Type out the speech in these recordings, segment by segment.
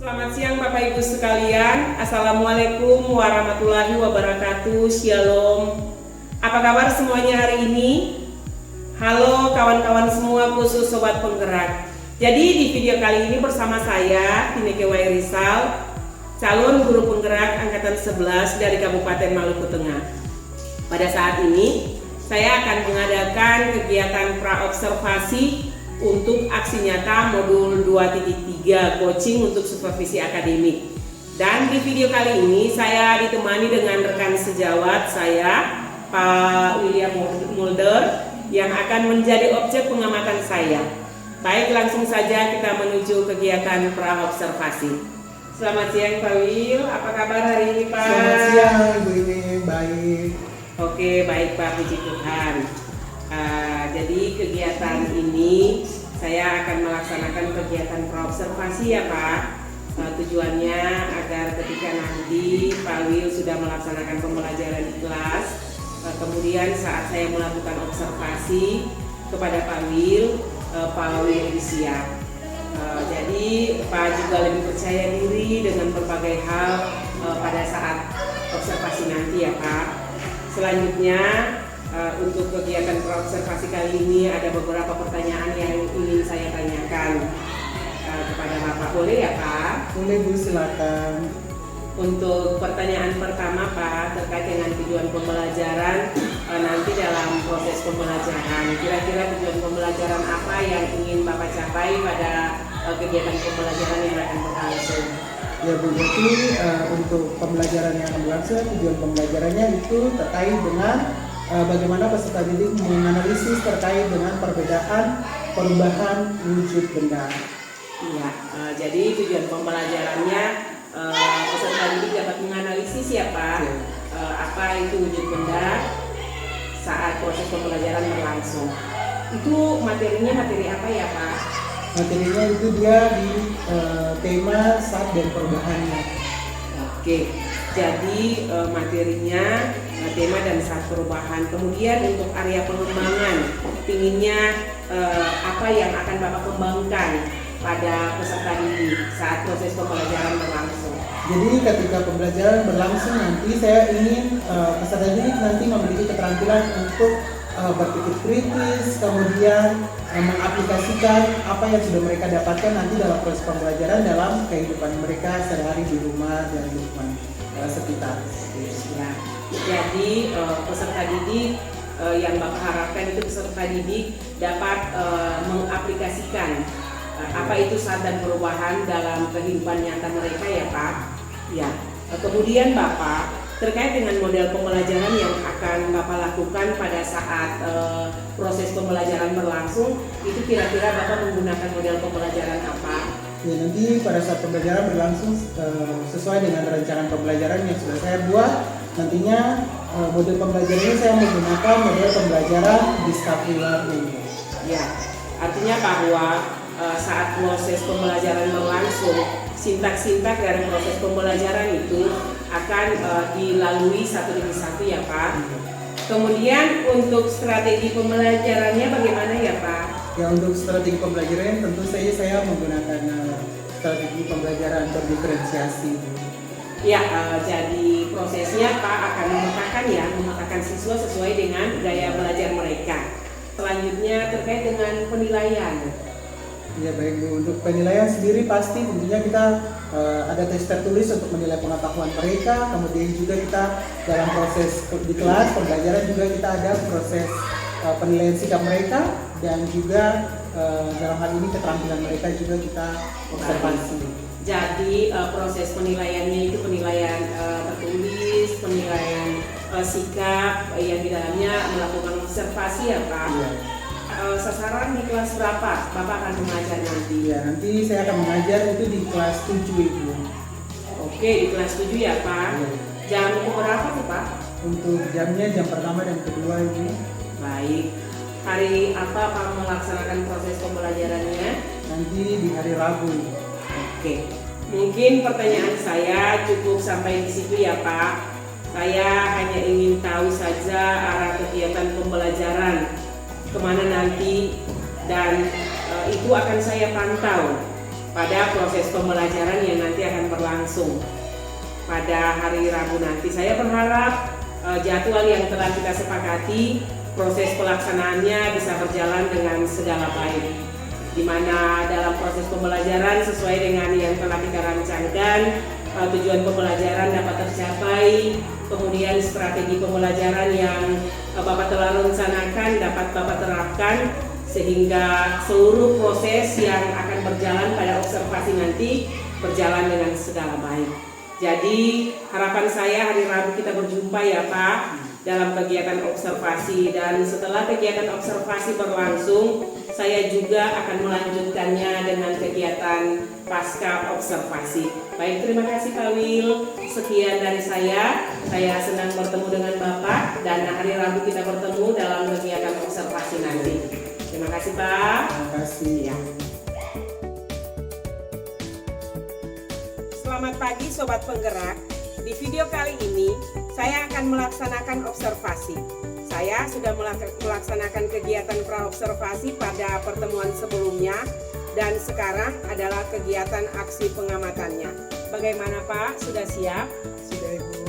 Selamat siang Bapak Ibu sekalian. Assalamualaikum warahmatullahi wabarakatuh. Shalom. Apa kabar semuanya hari ini? Halo kawan-kawan semua, khusus Sobat Penggerak. Jadi di video kali ini bersama saya Tineke Wairisal, calon guru penggerak angkatan 11 dari Kabupaten Maluku Tengah. Pada saat ini saya akan mengadakan kegiatan praobservasi untuk aksi nyata modul 2.3 coaching untuk supervisi akademik. Dan di video kali ini saya ditemani dengan rekan sejawat saya, Pak William Mulder, yang akan menjadi objek pengamatan saya. Baik, langsung saja kita menuju kegiatan praobservasi. Selamat siang Pak Wil, apa kabar hari ini Pak? Selamat siang Ibu ini, baik. Oke, baik Pak, puji Tuhan. Jadi kegiatan ini saya akan melaksanakan kegiatan praobservasi ya Pak. Tujuannya agar ketika nanti Pak Wil sudah melaksanakan pembelajaran di kelas, kemudian saat saya melakukan observasi kepada Pak Wil lebih siap. Jadi Pak juga lebih percaya diri dengan berbagai hal pada saat observasi nanti ya Pak. Selanjutnya untuk kegiatan praobservasi kali ini ada beberapa pertanyaan yang ingin saya tanyakan kepada Bapak. Boleh ya Pak? Boleh Bu, silakan. Untuk pertanyaan pertama Pak, terkait dengan tujuan pembelajaran nanti dalam proses pembelajaran. Kira-kira tujuan pembelajaran apa yang ingin Bapak capai pada kegiatan pembelajaran yang akan berlangsung? Ya Bu, jadi untuk pembelajaran yang akan berlangsung, tujuan pembelajarannya itu terkait dengan bagaimana peserta didik menganalisis terkait dengan perbedaan perubahan wujud benda. Iya, jadi tujuan pembelajarannya peserta didik dapat menganalisis ya Pak, apa itu wujud benda saat proses pembelajaran berlangsung. Itu materinya materi apa ya Pak? Materinya itu dia di tema saat dan perubahannya. Oke, jadi materinya tema dan saat perubahan. Kemudian untuk area pengembangan, inginnya apa yang akan Bapak kembangkan pada peserta didik saat proses pembelajaran berlangsung. Jadi ketika pembelajaran berlangsung nanti saya ingin peserta didik nanti memiliki keterampilan untuk berpikir kritis, kemudian mengaplikasikan apa yang sudah mereka dapatkan nanti dalam proses pembelajaran dalam kehidupan mereka sehari-hari di rumah dan di lingkungan sekitar. Ya, jadi peserta didik yang Bapak harapkan itu peserta didik dapat mengaplikasikan apa itu saat dan perubahan dalam kehidupan nyata mereka ya Pak. Ya, kemudian Bapak terkait dengan model pembelajaran yang akan Bapak lakukan pada saat proses pembelajaran berlangsung, itu kira-kira Bapak menggunakan model pembelajaran apa? Ya, nanti pada saat pembelajaran berlangsung sesuai dengan rencana pembelajaran yang sudah saya buat, nantinya model pembelajaran ini saya menggunakan model pembelajaran discovery learning. Ya, artinya bahwa saat proses pembelajaran berlangsung, sintak-sintak dari proses pembelajaran itu akan dilalui satu demi satu ya Pak. Kemudian untuk strategi pembelajarannya bagaimana ya Pak? Ya, untuk strategi pembelajaran tentu saja saya menggunakan strategi pembelajaran berdiferensiasi. Ya, jadi prosesnya Pak akan memetakan siswa sesuai dengan gaya belajar mereka. Selanjutnya terkait dengan penilaian. Ya baik Bu, untuk penilaian sendiri pasti tentunya kita ada tes tertulis untuk menilai pengetahuan mereka, kemudian juga kita dalam proses di kelas pembelajaran juga kita ada proses penilaian sikap mereka dan juga dalam hal ini keterampilan mereka juga kita observasi. Jadi proses penilaiannya itu penilaian tertulis, penilaian sikap yang di dalamnya melakukan observasi ya Pak. Ya. Sasaran di kelas berapa Bapak akan mengajar nanti? Ya, nanti saya akan mengajar itu di kelas 7 Ibu. Oke, di kelas 7 ya Pak. Ya. Jam berapa tuh Pak? Untuk jamnya jam pertama dan kedua Ibu. Baik. Hari apa Pak melaksanakan proses pembelajarannya? Nanti di hari Rabu. Oke. Mungkin pertanyaan saya cukup sampai di situ ya Pak. Saya hanya ingin tahu saja arah kegiatan pembelajaran kemana nanti, dan itu akan saya pantau pada proses pembelajaran yang nanti akan berlangsung pada hari Rabu nanti. Saya berharap jadwal yang telah kita sepakati, proses pelaksanaannya bisa berjalan dengan segala baik, di mana dalam proses pembelajaran sesuai dengan yang telah kita rancangkan, tujuan pembelajaran dapat tercapai, kemudian strategi pembelajaran yang Bapak telah rencanakan dapat Bapak terapkan, sehingga seluruh proses yang akan berjalan pada observasi nanti berjalan dengan segala baik. Jadi harapan saya hari Rabu kita berjumpa ya Pak dalam kegiatan observasi, dan setelah kegiatan observasi berlangsung saya juga akan melanjutkannya dengan kegiatan pasca observasi. Baik, terima kasih Pak Wil. Sekian dari saya senang bertemu dengan Bapak, dan hari Rabu kita bertemu dalam kegiatan observasi nanti. Terima kasih Pak. Terima kasih. Ya. Selamat pagi Sobat Penggerak. Di video kali ini saya akan melaksanakan observasi. Saya sudah melaksanakan kegiatan praobservasi pada pertemuan sebelumnya, dan sekarang adalah kegiatan aksi pengamatannya. Bagaimana Pak? Sudah siap? Sudah Ibu.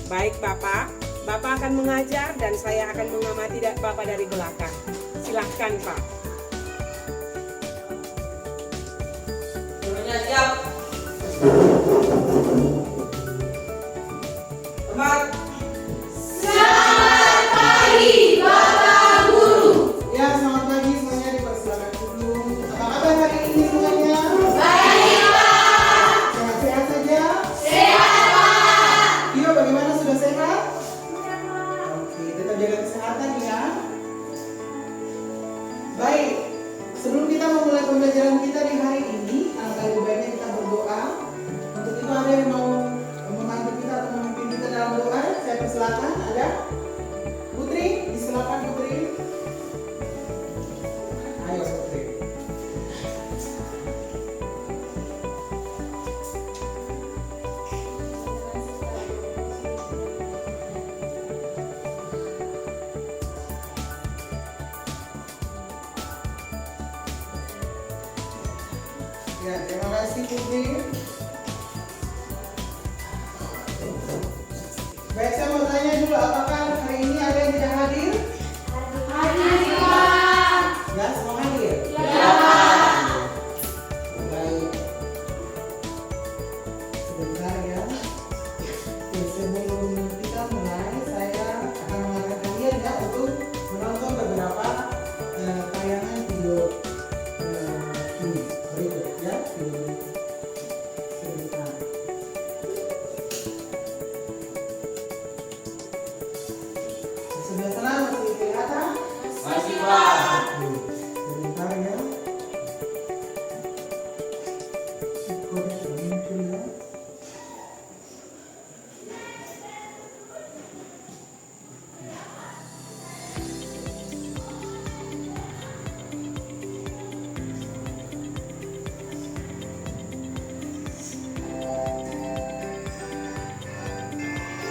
Baik Bapak akan mengajar dan saya akan mengamati Bapak dari belakang. Silahkan Pak. Semuanya siap. Selamat pagi Bapak Guru. Ya, selamat pagi semuanya, dipersilakan duduk. Apa kabar hari ini semuanya? Baik Pak. Sehat-sehat saja? Sehat Pak. Tio, bagaimana, sudah sehat? Oke, tetap jaga kesehatan ya. Baik, sebelum kita memulai pembelajaran kita di hari ini, alangkah lebih baiknya kita berdoa. Untuk itu ada yang mau membantu kita atau memimpin kita dalam doa? Saya persilakan, ada? Putri, disilakan Putri. Ayo Putri. Ya, terima kasih Putri. Baik, saya mau tanya dulu, apakah hari ini ada yang tidak hadir? Hadir Pak. Ya, semua hadir? Ya Pak. Baik. Sebentar ya. Oke, sebelum kita mulai, saya akan mengajak kalian ya untuk menonton beberapa tayangan video ini. Berikut ya. Sebentar. Sebelah sana masih kelihatan? Masih Pak. Sebentar ya. Kode sudah muncul ya.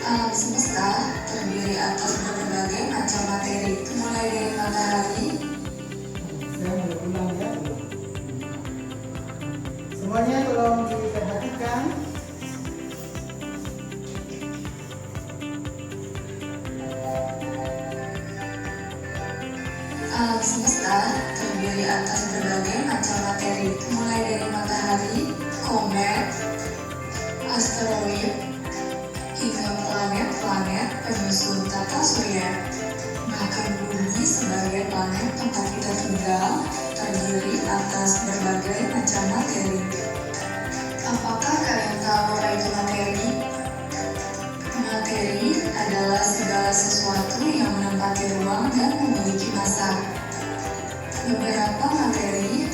Alam semesta terdiri atas berbagai macam materi, mulai dari matahari, Saya mulai ulang ya. Semuanya tolong diperhatikan. alam semesta terdiri atas berbagai macam materi, mulai dari matahari, komet, asteroid, hingga planet-planet penyusun tata surya. Bahkan bumi sebagai planet tempat kita tinggal terdiri atas berbagai macam materi. Apakah kalian tahu apa itu materi? Materi adalah segala sesuatu yang menempati ruang dan memiliki massa. Beberapa materi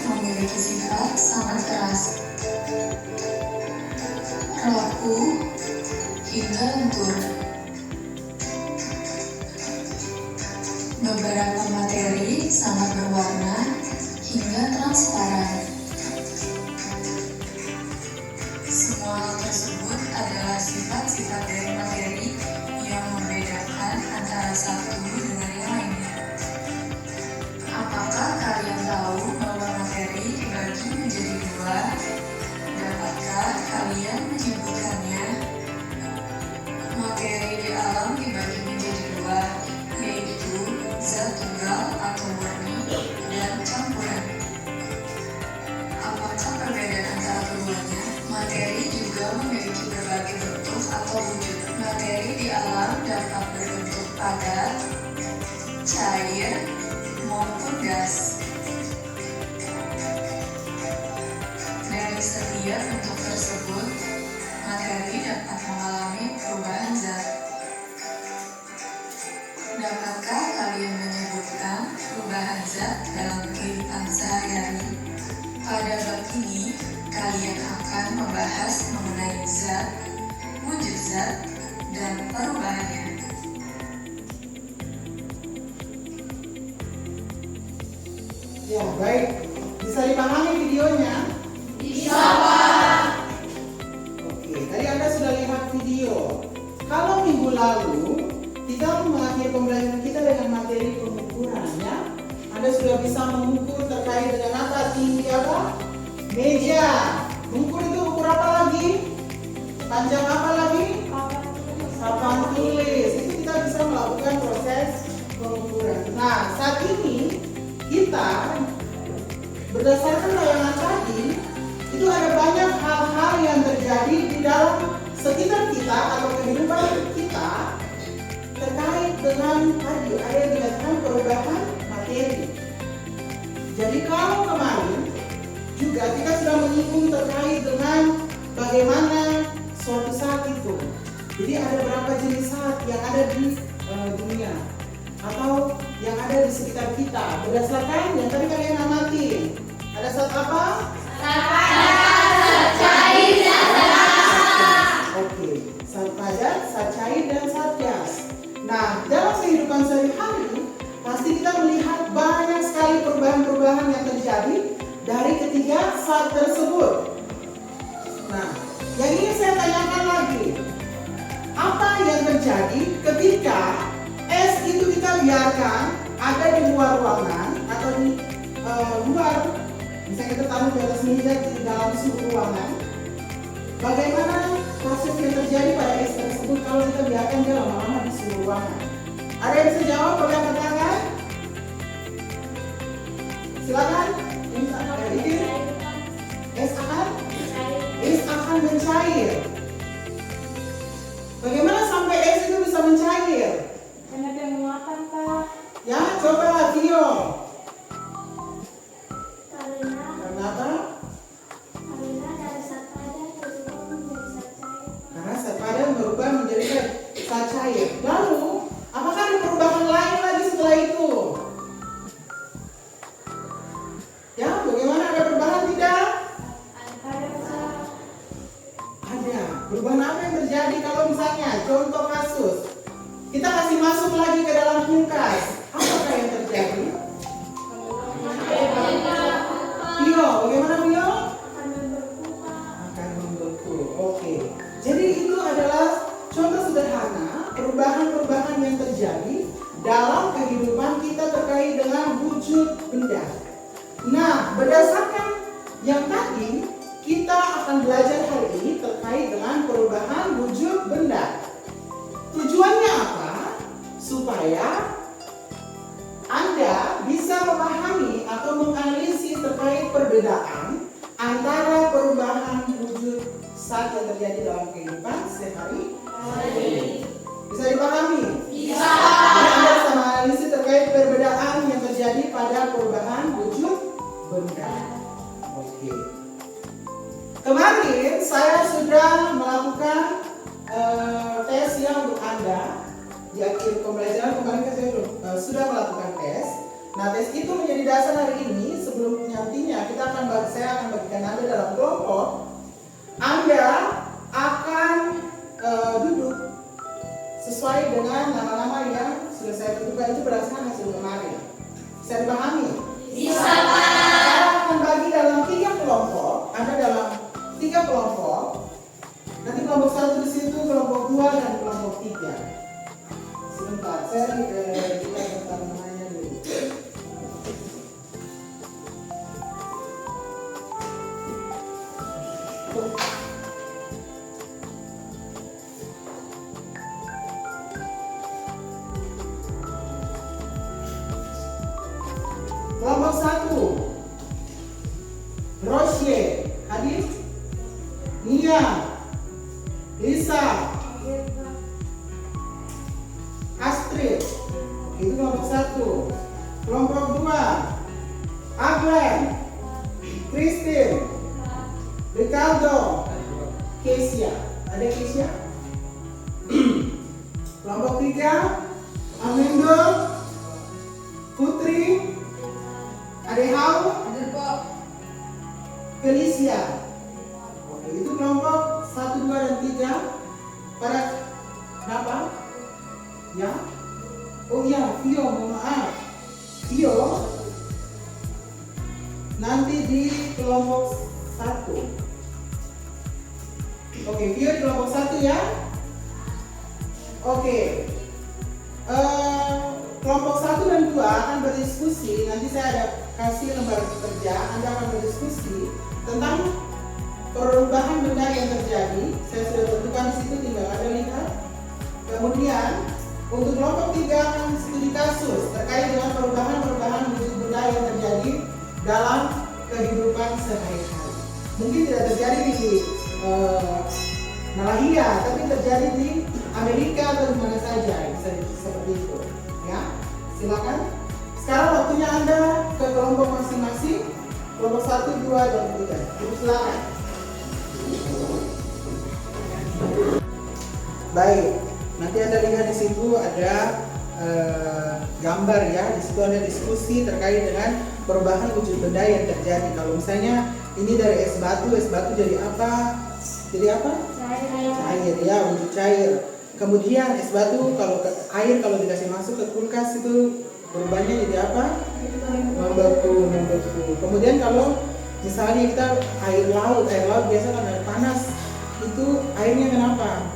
Materi juga memiliki berbagai bentuk atau wujud. Materi di alam dapat berbentuk padat, cair, maupun gas. Dari setiap bentuk tersebut, materi dapat mengalami perubahan zat. Dapatkah kalian menyebutkan perubahan zat dalam kehidupan sehari-hari? Pada bab ini, kalian akan membahas mengenai zat, wujud zat, dan perubahannya. Ya, baik. Bisa dipahami videonya? Bisa, Pak. Oke, tadi Anda sudah lihat video. Kalau minggu lalu kita mengakhiri pembelajaran kita dengan materi pengukurannya, Anda sudah bisa mengukur terkait dengan apa? Tinggi apa? Meja. Mengukur itu ukur apa lagi? Panjang apa lagi? Papan tulis. Itu kita bisa melakukan proses pengukuran. Nah, saat ini kita berdasarkan tayangan tadi, itu ada banyak hal-hal yang terjadi di dalam sekitar kita atau kehidupan kita terkait dengan tadi ada yang dikatakan perubahan materi. Jadi kalau kemarin juga kita sudah menyinggung terkait dengan bagaimana suatu saat itu. Jadi ada berapa jenis saat yang ada di dunia atau yang ada di sekitar kita berdasarkan yang tadi kalian amatin. Ada saat apa? Saat padat, saat cair, dan saat gas. Oke, saat padat, saat cair, dan saat gas. Nah, dalam kehidupan sehari-hari pasti kita melihat banyak sekali perubahan-perubahan yang terjadi dari ketiga saat tersebut. Nah, yang ingin saya tanyakan lagi, apa yang terjadi ketika es itu kita biarkan ada di luar ruangan atau di luar, misalnya kita taruh di atas meja di dalam suhu ruangan? Bagaimana proses yang terjadi pada es tersebut kalau kita biarkan dia lama-lama di suhu ruangan? Ada yang bisa jawab? Boleh angkat tangan? Silakan. Es akan mencair. Bagaimana sampai es itu bisa mencair? Karena dia menguapkan, Pak. Ya, coba Tio. Karena Kenapa? dari saat padat berubah menjadi saat cair. Karena saat padat berubah menjadi saat cair. Lalu, apakah ada perubahan lain lagi setelah itu? Ya, bagaimana ada perubahan tidak? Ada. Perubahan apa yang terjadi kalau misalnya contoh kasus kita kasih masuk lagi ke dalam kulkas, apakah yang terjadi? Tio, bagaimana Tio? Akan membeku. Oke. Jadi itu adalah contoh sederhana perubahan-perubahan yang terjadi dalam kehidupan kita terkait dengan wujud benda. Nah, berdasarkan yang tadi kita akan belajar hari ini terkait dengan perubahan wujud benda. Tujuannya apa? Supaya Anda bisa memahami atau menganalisis terkait perbedaan antara perubahan wujud saat yang terjadi dalam kehidupan sehari-hari. Bisa dipahami? Bisa. Jadi Anda bisa menganalisis terkait perbedaan yang terjadi pada perubahan wujud benda. Oke. Kemarin saya sudah melakukan tes ya untuk Anda di akhir pembelajaran. Kemarin saya sudah melakukan tes. Nah, tes itu menjadi dasar hari ini. Sebelum nantinya saya akan bagikan Anda dalam kelompok. Anda akan duduk sesuai dengan nama-nama yang sudah saya tentukan, itu berdasarkan hasil kemarin. Bisa dipahami? Bisa, Pak. Saya akan bagi dalam 3 kelompok. Anda dalam 3 kelompok. Nanti kelompok 1 di situ, kelompok 2 dan kelompok 3. Sebentar, saya kita tentang namanya dulu. Kelompok 1, Rosie, hadir? Nia, Lisa, Astrid. Itu kelompok 1. Kelompok 2, Aglen, Christine, Ricardo, Kesia. Ada Kesia? Kelompok 3, Amendo, Putri, Adehau, Felicia. Oke, itu kelompok 1, 2, dan 3. Pada kenapa? Ya? Oh iya, Vio, mohon maaf. Vio nanti di kelompok 1. Oke, Vio di kelompok 1 ya. Oke. Kelompok 1 dan 2 akan berdiskusi. Nanti saya ada kasih lembar kerja. Anda akan berdiskusi tentang perubahan benda yang terjadi. Saya sudah tentukan di situ, tinggal Anda lihat. Kemudian untuk kelompok 3 akan studi kasus terkait dengan perubahan wujud benda yang terjadi dalam kehidupan sehari-hari. Mungkin tidak terjadi di Malaya, tapi terjadi di Amerika atau di mana saja, bisa seperti itu. Ya, silakan. Sekarang waktunya Anda ke kelompok masing-masing, kelompok 1, 2, dan 3. Silakan. Baik, nanti Anda lihat di situ ada gambar ya. Di situ ada diskusi terkait dengan perubahan wujud benda yang terjadi. Kalau misalnya ini dari es batu jadi apa? Jadi apa? Cair ya, wujud cair. Kemudian es batu air kalau dikasih masuk ke kulkas itu berubahnya jadi apa? Membeku. Kemudian kalau misalnya kita air laut biasa kan air panas, itu airnya kenapa?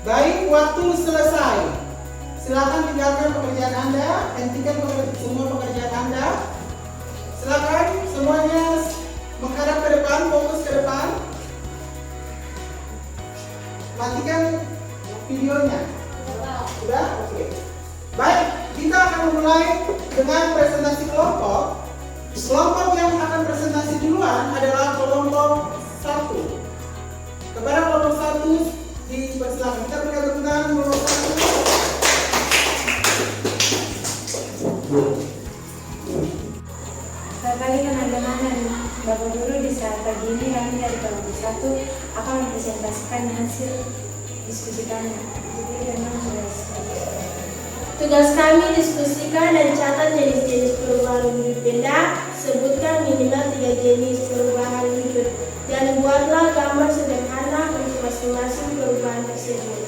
Baik, waktu selesai. Silakan tinggalkan pekerjaan Anda, hentikan semua pekerjaan Anda. Silakan semuanya menghadap ke depan, fokus ke depan. Matikan videonya. Sudah? Oke. Baik, kita akan memulai dengan presentasi kelompok. Kelompok yang akan presentasi duluan adalah kelompok 1. Kepada kelompok 1 dipersilakan. Kita berikan tepuk tangan kelompok 1. Selamat pagi teman-teman dan Bapak Guru. Di saat pagi ini kami dari kelompok 1 akan mempresentasikan hasil diskusi kami. Tugas kami diskusikan dan catat jenis-jenis perubahan wujud benda. Sebutkan minimal 3 jenis perubahan wujud dan buatlah gambar sederhana untuk masing-masing perubahan tersebut.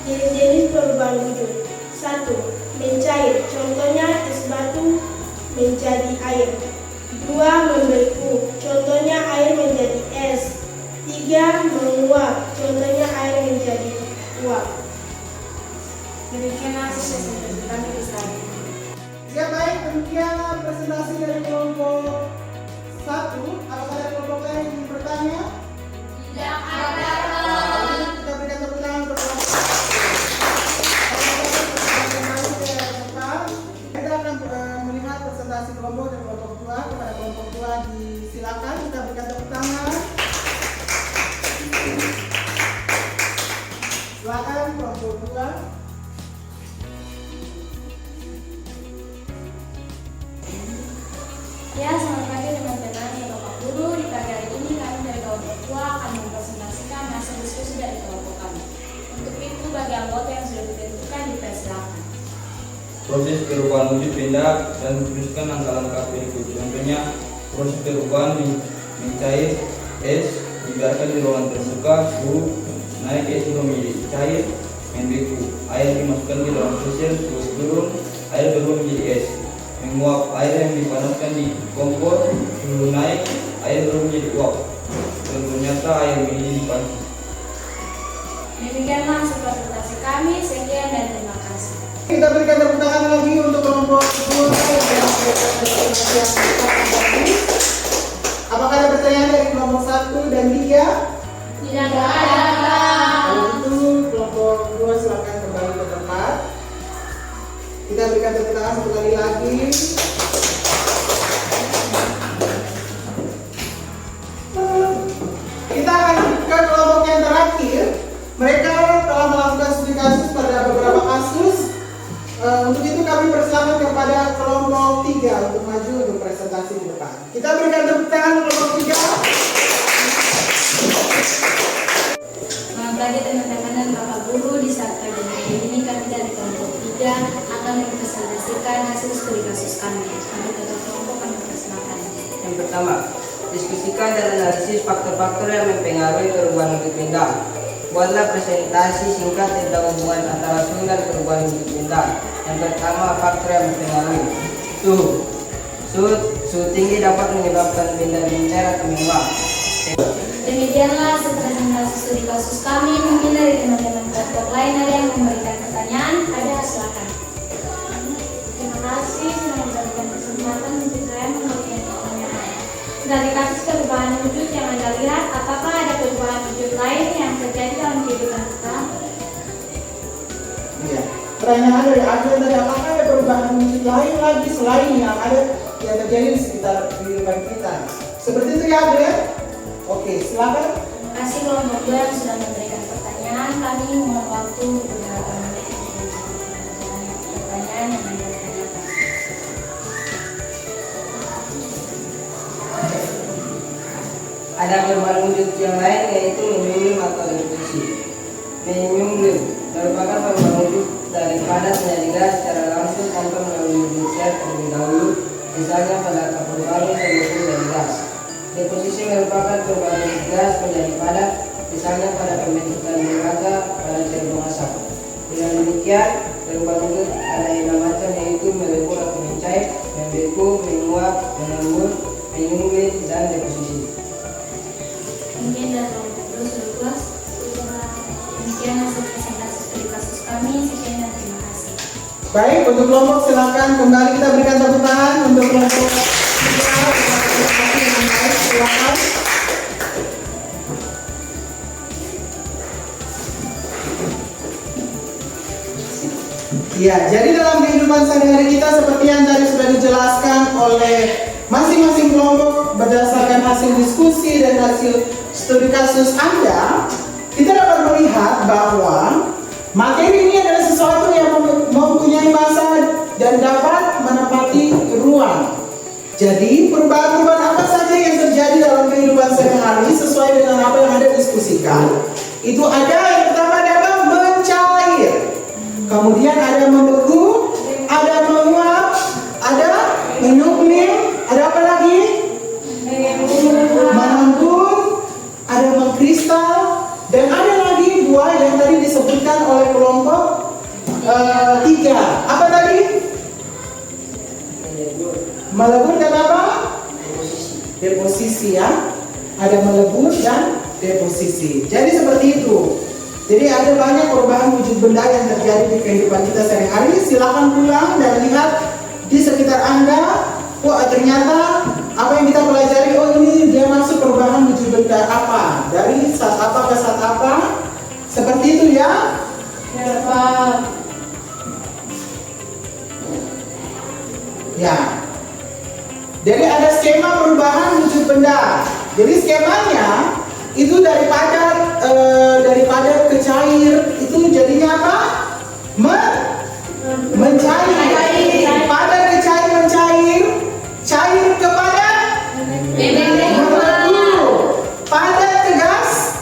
Jenis-jenis perubahan wujud. 1. Mencair, contohnya es batu menjadi air. 2. Membeku, contohnya air menjadi es. 3. Menguap, contohnya air menjadi uap. Demikianlah hasil presentasi kami di sana. Ya baik, demikian presentasi dari kelompok 1. Apakah ada kelompok lain yang ingin bertanya? Tidak ada. Kita berikan tepuk tangan untuk kelompok 1. Kita akan melihat presentasi kelompok dari kelompok 2. Kepada kelompok 2 disilakan kita berikan tepuk tangan. Silakan kelompok 2. Ya, selamat pagi teman-teman dan Bapak Guru. Di pagi hari ini kami dari kelompok 2 akan mempresentasikan hasil diskusi dari kelompok kami. Untuk itu, bagi anggota yang sudah ditentukan dipersilakan. Proses perubahan wujud benda dan merumuskan langkah-langkah berikut. Contohnya, proses perubahan mencair es dibiarkan di ruangan terbuka, suhu naik es belum menjadi cair, membeku, air dimasukkan di dalam sisir, suhu turun, air belum menjadi es. Menguap, air yang dipanaskan di kompor, suhu naik, air belum menjadi uap. Dan ternyata air menjadi dipanaskan. Demikianlah hasil presentasi kami. Sekian dan terima kasih. Kita berikan tepuk tangan lagi untuk kelompok 2 yang presentasi yang tadi. Apakah ada pertanyaan dari kelompok 1 dan 3? Tidak ada. Kalau itu kelompok 2 silakan. kenyamanan Bapak Guru di saat pagi hari ini kami dari kelompok 3 akan mempresentasikan hasil studi kasus kami. Untuk ketua kelompok kami persilakan. Yang pertama, diskusikan dan analisis faktor-faktor yang mempengaruhi perubahan wujud benda. Buatlah presentasi singkat tentang hubungan antara suhu dan perubahan wujud benda. Yang pertama, faktor yang mempengaruhi. Suhu tinggi dapat menyebabkan benda mencair atau menguap. Demikianlah hasil presentasi studi kasus kami. Mungkin dari teman-teman kelompok lain ada yang memberikan pertanyaan? Ada, silakan. Terima kasih sudah memberikan kesempatan untuk saya memberikan pertanyaan. Dari kasus perubahan wujud yang Anda lihat, apakah ada perubahan wujud lain yang terjadi dalam kehidupan kita? Iya. Pertanyaan dari Adrian tadi, apakah ada perubahan wujud lain lagi selain yang ada yang terjadi di sekitar kehidupan kita? Seperti itu ya Adrian? Oke, silakan. Terima kasih kelompok 2 yang sudah memberikan pertanyaan. Kami mohon waktu beberapa menit untuk pertanyaan yang Anda tanyakan. Ada perubahan wujud yang lain yaitu menyulim atau reduksi. Menyulim merupakan perubahan wujud dari padat menjadi gas secara langsung tanpa melalui wujud zat terlebih dahulu, misalnya pada kapur baru sebelum dari gas. Deposisi merupakan perubahan wujud gas menjadi padat, misalnya pada pembentukan dermaga pada cenderung asap. Dengan demikian, perubahan wujud ada 6 macam yaitu melebur atau mencair, membeku, menguap, mengembun, menyulim, dan deposisi. Mungkin dari kelompok 2 sudah puas. Demikian hasil presentasi studi kasus kami. Sekian dan terima kasih. Baik, untuk kelompok silakan kembali kita berikan tepuk tangan untuk kelompok. Silakan. Ya, jadi dalam kehidupan sehari-hari kita seperti yang tadi sudah dijelaskan oleh masing-masing kelompok berdasarkan hasil diskusi dan hasil studi kasus Anda, kita dapat melihat bahwa materi ini adalah sesuatu yang mempunyai masa dan dapat menempati ruang. Jadi perubahan-perubahan apa saja yang terjadi dalam kehidupan sehari-hari sesuai dengan apa yang Anda diskusikan, itu ada yang pertama adalah mencair, kemudian ada membeku, ada menguap, ada menyublim, ada apa lagi? Mengembun, ada mengkristal, dan ada lagi 2 yang tadi disebutkan oleh kelompok 3. Apa tadi? Melebur dan apa? Deposisi ya. Ada melebur dan deposisi. Jadi seperti itu. Jadi ada banyak perubahan wujud benda yang terjadi di kehidupan kita sehari-hari. Silakan pulang dan lihat di sekitar Anda. Oh ternyata apa yang kita pelajari, oh ini dia masuk perubahan wujud benda apa, dari saat apa ke saat apa. Seperti itu ya. Ya Pak. Ya. Jadi ada skema perubahan wujud benda. Jadi skemanya itu dari padat ke cair, itu jadinya apa? Mencair. Padat ke cair mencair, cair ke padat melebur, padat ke gas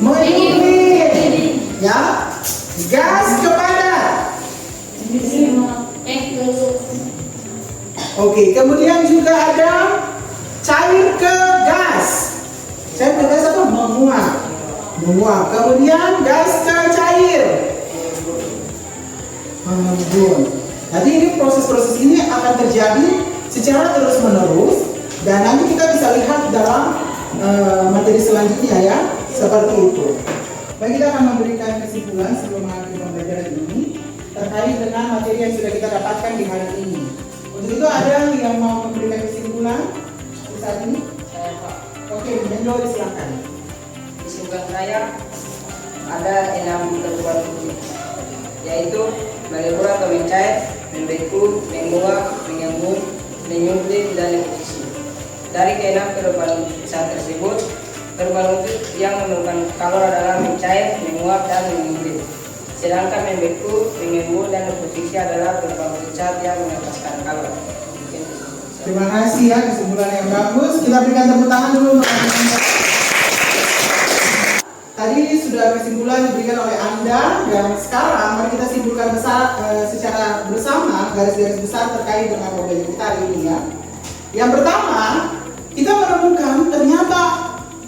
menyublim, ya. Gas ke padat. Oke, kemudian juga ada cair ke gas. Cair ke gas apa? Menguap. Kemudian gas ke cair. Mengembun. Nanti ini proses-proses ini akan terjadi secara terus-menerus dan nanti kita bisa lihat dalam materi selanjutnya ya, seperti itu. Baik, kita akan memberikan kesimpulan sebelum mengakhiri pembelajaran ini terkait dengan materi yang sudah kita dapatkan di hari ini. Untuk itu ada yang mau memberikan kesimpulan saat ini? Saya Pak. Oke, Mendlo silakan. Kesimpulan saya ada 6 perubahan wujud, yaitu melebur atau mencair, membeku, menguap, mengembun, menyublim, dan deposisi. Dari ke-6 perubahan besar tersebut, perubahan wujud yang memerlukan kalor adalah mencair, menguap, dan menyublim. Sedangkan membeku, mengembun, dan deposisi adalah perubahan wujud zat yang melepaskan kalor. Terima kasih ya, kesimpulan yang bagus. Kita berikan tepuk tangan dulu untuk Tadi sudah kesimpulan diberikan oleh Anda, dan sekarang mari kita simpulkan secara bersama garis-garis besar terkait dengan pembelajaran kita hari ini ya. Yang pertama, kita menemukan ternyata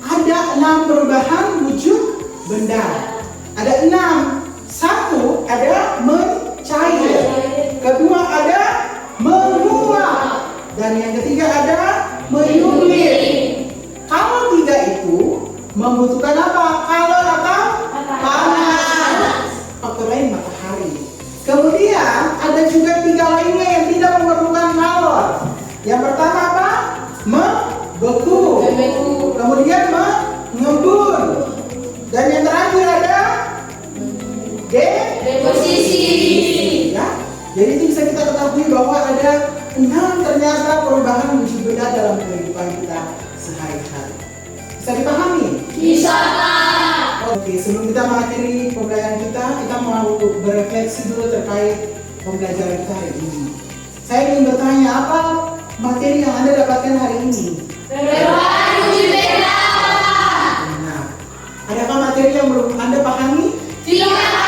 ada 6 perubahan wujud benda. Ada 6. 1 ada mencair, kedua ada menguap, dan yang ketiga ada menyulir. Kalau 3 itu membutuhkan apa? Kalor atau panas. Faktor lain matahari. Kemudian ada juga 3 lainnya yang tidak memerlukan kalor. Yang pertama apa? Membeku. Kemudian mengembun. Dan yang terakhir ada deposisi. Ya. Jadi itu bisa kita ketahui bahwa ada 6 ternyata perubahan wujud benda dalam kehidupan kita sehari-hari. Bisa dipahami? Bisa, Pak. Oke, sebelum kita mengakhiri pembelajaran kita mau berefleksi dulu terkait pembelajaran kita hari ini. Saya ingin bertanya, apa materi yang Anda dapatkan hari ini? Perubahan wujud benda. Nah, adakah materi yang belum Anda pahami? Tidak ada.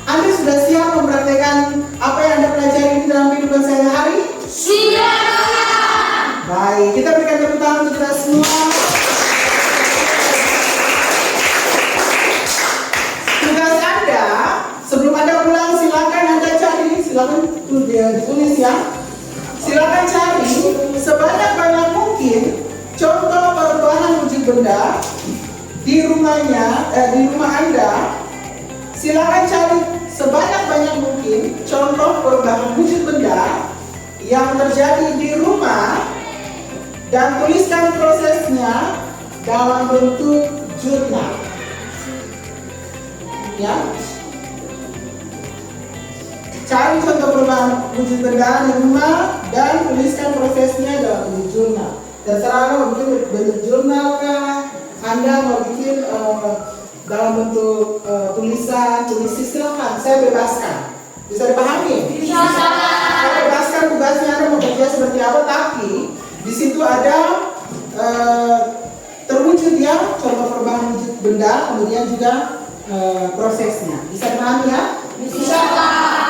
Anda sudah siap mempraktekkan apa yang Anda pelajari di dalam kehidupan sehari-hari? Sudah. Baik, kita berikan tepuk tangan untuk kita semua. Tugas Anda, sebelum Anda pulang silakan Anda cari, silakan ditulis ya. Silakan cari sebanyak-banyak mungkin contoh perubahan wujud benda di di rumah Anda. Silakan cari sebanyak-banyak mungkin contoh perubahan wujud benda yang terjadi di rumah dan tuliskan prosesnya dalam bentuk jurnal. Ya. Cari contoh perubahan wujud benda di rumah dan tuliskan prosesnya dalam bentuk jurnal. Terserah Anda mau bikin bentuk jurnal kah, Anda mau bikin dalam bentuk tulisan, silakan, saya bebaskan. Bisa dipahami? Bisa. Saya bebaskan tugasnya Anda mau kerja seperti apa, tapi di situ ada terwujud ya contoh perubahan wujud benda, kemudian juga prosesnya. Bisa dipahami ya? Bisa, Pak.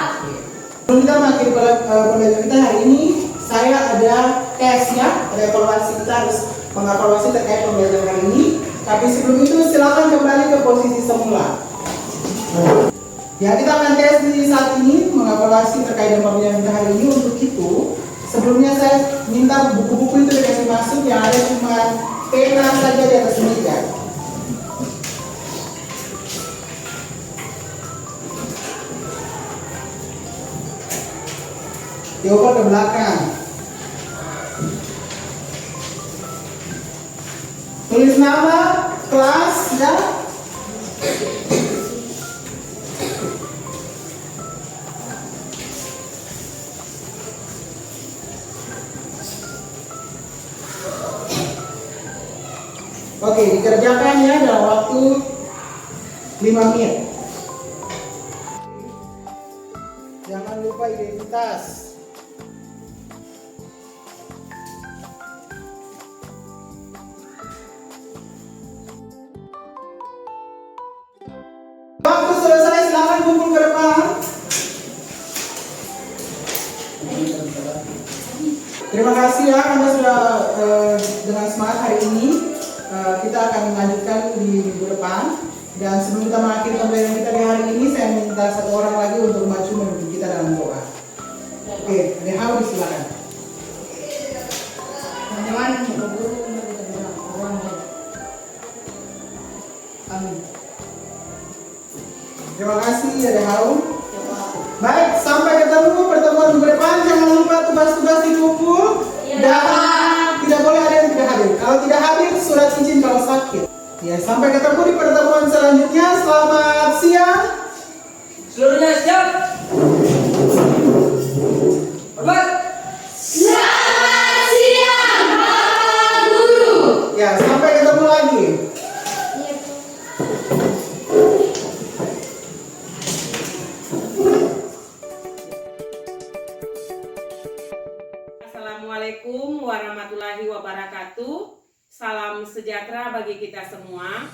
Sebelum kita mengakhiri pembelajaran kita hari ini, saya ada tes ya, ada evaluasi. Kita harus mengevaluasi terkait pembelajaran hari ini. Tapi sebelum itu silakan kembali ke posisi semula. Ya, kita akan tes di saat ini mengevaluasi terkait dengan pembelajaran kita hari ini. Untuk itu, sebelumnya saya minta buku-buku itu dikasih masuk, yang ada cuma pena saja di atas meja. Dioper ke belakang. Tulis nama, kelas, ya. Oke, dikerjakan ya dalam waktu 5 menit. Jangan lupa identitas. Waktu selesai, silakan kumpul ke depan. Terima kasih ya, Anda sudah dengan semangat hari ini. Kita akan melanjutkan di minggu depan. Dan sebelum kita mengakhiri pembelajaran kita di hari ini, saya minta satu orang lagi untuk maju memimpin kita dalam doa. Oke, Dehawi silakan. Teman-teman, amin. Terima kasih ya Dehawi. Baik, sampai ketemu pertemuan minggu depan. Jangan lupa tugas-tugas dikumpul. Dan tidak boleh ada yang tidak hadir. Kalau tidak hadir, surat izin kalau sakit. Ya, sampai ketemu di pertemuan selanjutnya. Selamat siang. Seluruhnya siap. Hormat. Selamat siang, Bapak Guru. Ya, sampai ketemu lagi. Assalamualaikum warahmatullahi wabarakatuh. Salam sejahtera bagi kita semua.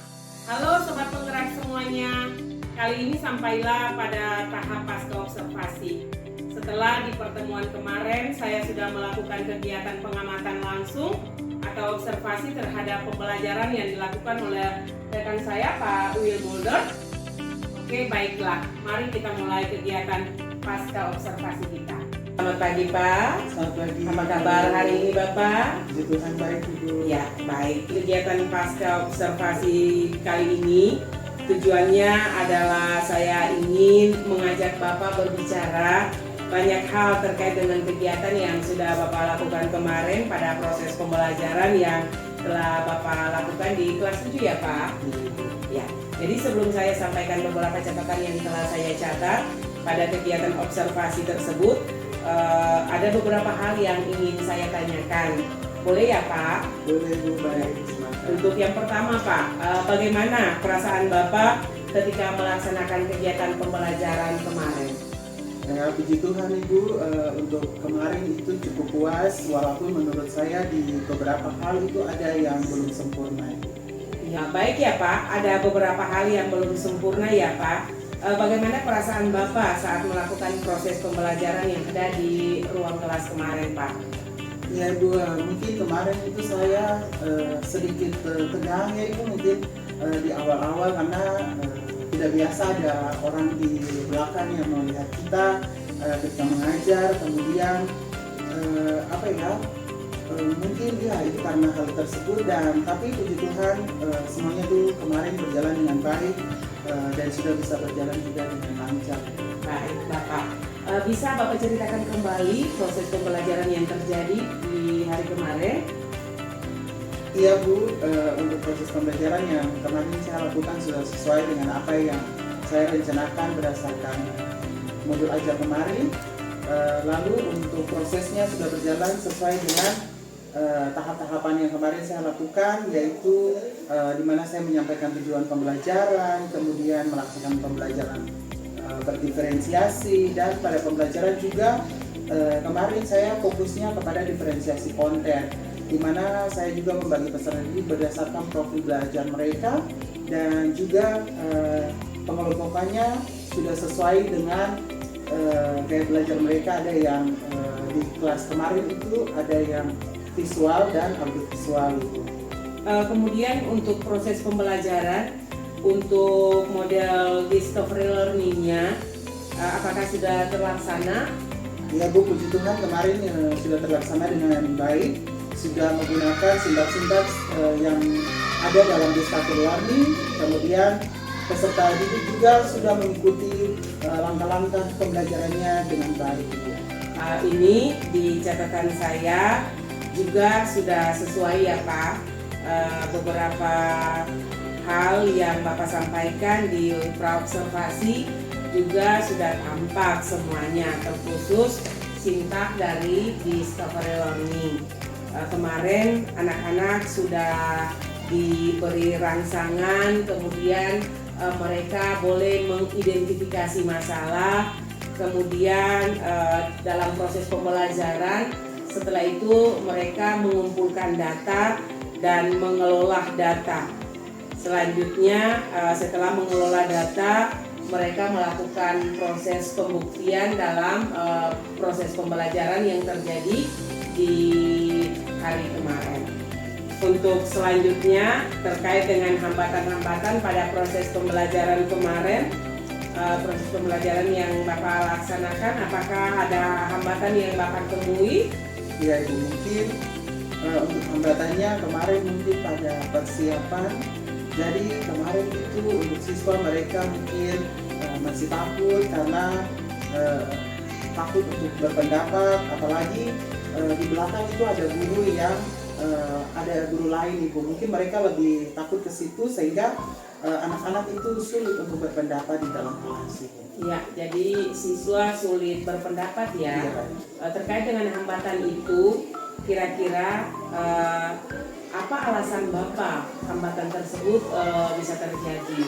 Halo Sobat Penggerak semuanya. Kali ini sampailah pada tahap pasca observasi. Setelah di pertemuan kemarin saya sudah melakukan kegiatan pengamatan langsung atau observasi terhadap pembelajaran yang dilakukan oleh rekan saya Pak Will Mulder. Oke, baiklah. Mari kita mulai kegiatan pasca observasi kita. Selamat pagi Pak. Selamat pagi. Apa kabar hari ini Bapak? Puji Tuhan baik Ibu. Ya, baik. Kegiatan pasca observasi kali ini tujuannya adalah saya ingin mengajak Bapak berbicara banyak hal terkait dengan kegiatan yang sudah Bapak lakukan kemarin pada proses pembelajaran yang telah Bapak lakukan di kelas 7 ya Pak? Ya, jadi sebelum saya sampaikan beberapa catatan yang telah saya catat pada kegiatan observasi tersebut, ada beberapa hal yang ingin saya tanyakan. Boleh ya Pak? Boleh Bu, baik. Silakan. Untuk yang pertama Pak, bagaimana perasaan Bapak ketika melaksanakan kegiatan pembelajaran kemarin? Ya, puji Tuhan Ibu, untuk kemarin itu cukup puas, walaupun menurut saya di beberapa hal itu ada yang belum sempurna. Ya baik ya Pak, ada beberapa hal yang belum sempurna ya Pak. Bagaimana perasaan Bapak saat melakukan proses pembelajaran yang ada di ruang kelas kemarin Pak? Ya Ibu, mungkin kemarin itu saya sedikit tegang ya Ibu, mungkin di awal-awal karena tidak biasa ada orang di belakang yang melihat kita ketika mengajar, kemudian mungkin ya itu karena hal tersebut, dan tapi puji Tuhan semuanya itu kemarin berjalan dengan baik dan sudah bisa berjalan juga dengan lancar. Baik Bapak, bisa Bapak ceritakan kembali proses pembelajaran yang terjadi di hari kemarin? Iya Bu, untuk proses pembelajaran yang kemarin saya lakukan sudah sesuai dengan apa yang saya rencanakan berdasarkan modul ajar kemarin. Lalu untuk prosesnya sudah berjalan sesuai dengan tahap-tahapan yang kemarin saya lakukan, yaitu di mana saya menyampaikan tujuan pembelajaran, kemudian melaksanakan pembelajaran berdiferensiasi, dan pada pembelajaran juga kemarin saya fokusnya kepada diferensiasi konten, di mana saya juga membagi pesan diri berdasarkan profil belajar mereka, dan juga pengelompokannya sudah sesuai dengan gaya belajar mereka. Ada yang di kelas kemarin itu ada yang visual dan audiovisual itu. Kemudian untuk proses pembelajaran untuk model discovery learning-nya apakah sudah terlaksana? Ya Bu, puji Tuhan kemarin sudah terlaksana dengan baik, sudah menggunakan sintaks-sintaks yang ada dalam discovery learning, kemudian peserta didik juga sudah mengikuti langkah-langkah pembelajarannya dengan baik. Ini di catatan saya juga sudah sesuai ya Pak. Beberapa hal yang Bapak sampaikan di praobservasi juga sudah tampak semuanya, terkhusus sintak dari discovery learning. Kemarin anak-anak sudah diberi rangsangan, kemudian mereka boleh mengidentifikasi masalah, kemudian dalam proses pembelajaran setelah itu mereka mengumpulkan data dan mengelola data. Selanjutnya setelah mengelola data, mereka melakukan proses pembuktian dalam proses pembelajaran yang terjadi di hari kemarin. Untuk selanjutnya terkait dengan hambatan-hambatan pada proses pembelajaran kemarin, proses pembelajaran yang Bapak laksanakan, apakah ada hambatan yang Bapak temui? Ya Ibu, mungkin untuk hambatannya kemarin mungkin pada persiapan. Jadi kemarin itu untuk siswa mereka mungkin masih takut karena takut untuk berpendapat, apalagi di belakang itu ada guru yang ada guru lain Ibu. Mungkin mereka lebih takut ke situ sehingga anak-anak itu sulit untuk berpendapat di dalam kelas. Ya, jadi siswa sulit berpendapat ya. Terkait dengan hambatan itu, kira-kira apa alasan Bapak hambatan tersebut bisa terjadi?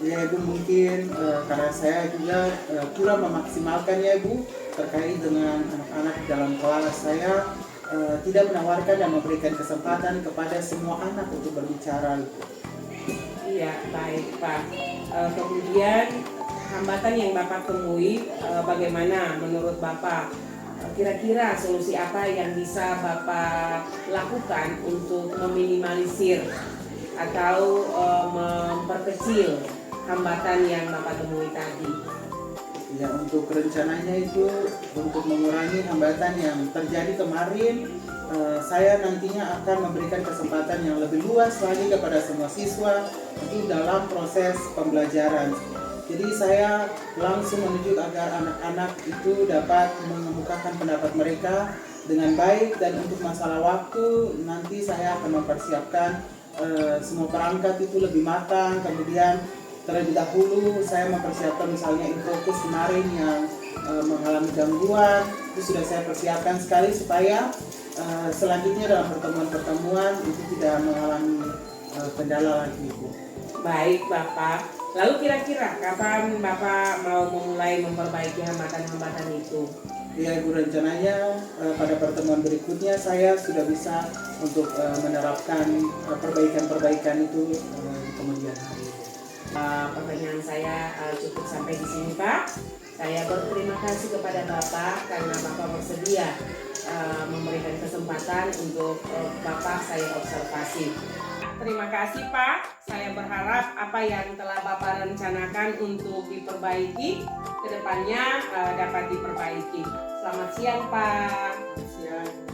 Ya Ibu, mungkin karena saya juga kurang memaksimalkan ya Ibu terkait dengan anak-anak di dalam kelas saya. tidak menawarkan dan memberikan kesempatan kepada semua anak untuk berbicara. Iya, baik Pak. Kemudian hambatan yang Bapak temui bagaimana menurut Bapak? Kira-kira solusi apa yang bisa Bapak lakukan untuk meminimalisir atau memperkecil hambatan yang Bapak temui tadi? Ya, untuk rencananya itu untuk mengurangi hambatan yang terjadi kemarin, saya nantinya akan memberikan kesempatan yang lebih luas lagi kepada semua siswa itu dalam proses pembelajaran. Jadi saya langsung menuju agar anak-anak itu dapat mengemukakan pendapat mereka dengan baik, dan untuk masalah waktu nanti saya akan mempersiapkan semua perangkat itu lebih matang. Kemudian terlebih dahulu saya mempersiapkan misalnya infokus kemarin yang mengalami gangguan, itu sudah saya persiapkan sekali supaya selanjutnya dalam pertemuan-pertemuan itu tidak mengalami kendala lagi, Bu. Baik Bapak, lalu kira-kira kapan Bapak mau memulai memperbaiki hambatan-hambatan itu? Ya, Ibu, rencananya pada pertemuan berikutnya saya sudah bisa untuk menerapkan perbaikan-perbaikan itu di kemudian hari. Pertanyaan saya cukup sampai di sini Pak. Saya berterima kasih kepada Bapak karena Bapak bersedia memberikan kesempatan untuk Bapak saya observasi. Terima kasih Pak. Saya berharap apa yang telah Bapak rencanakan untuk diperbaiki kedepannya dapat diperbaiki. Selamat siang Pak. Siang.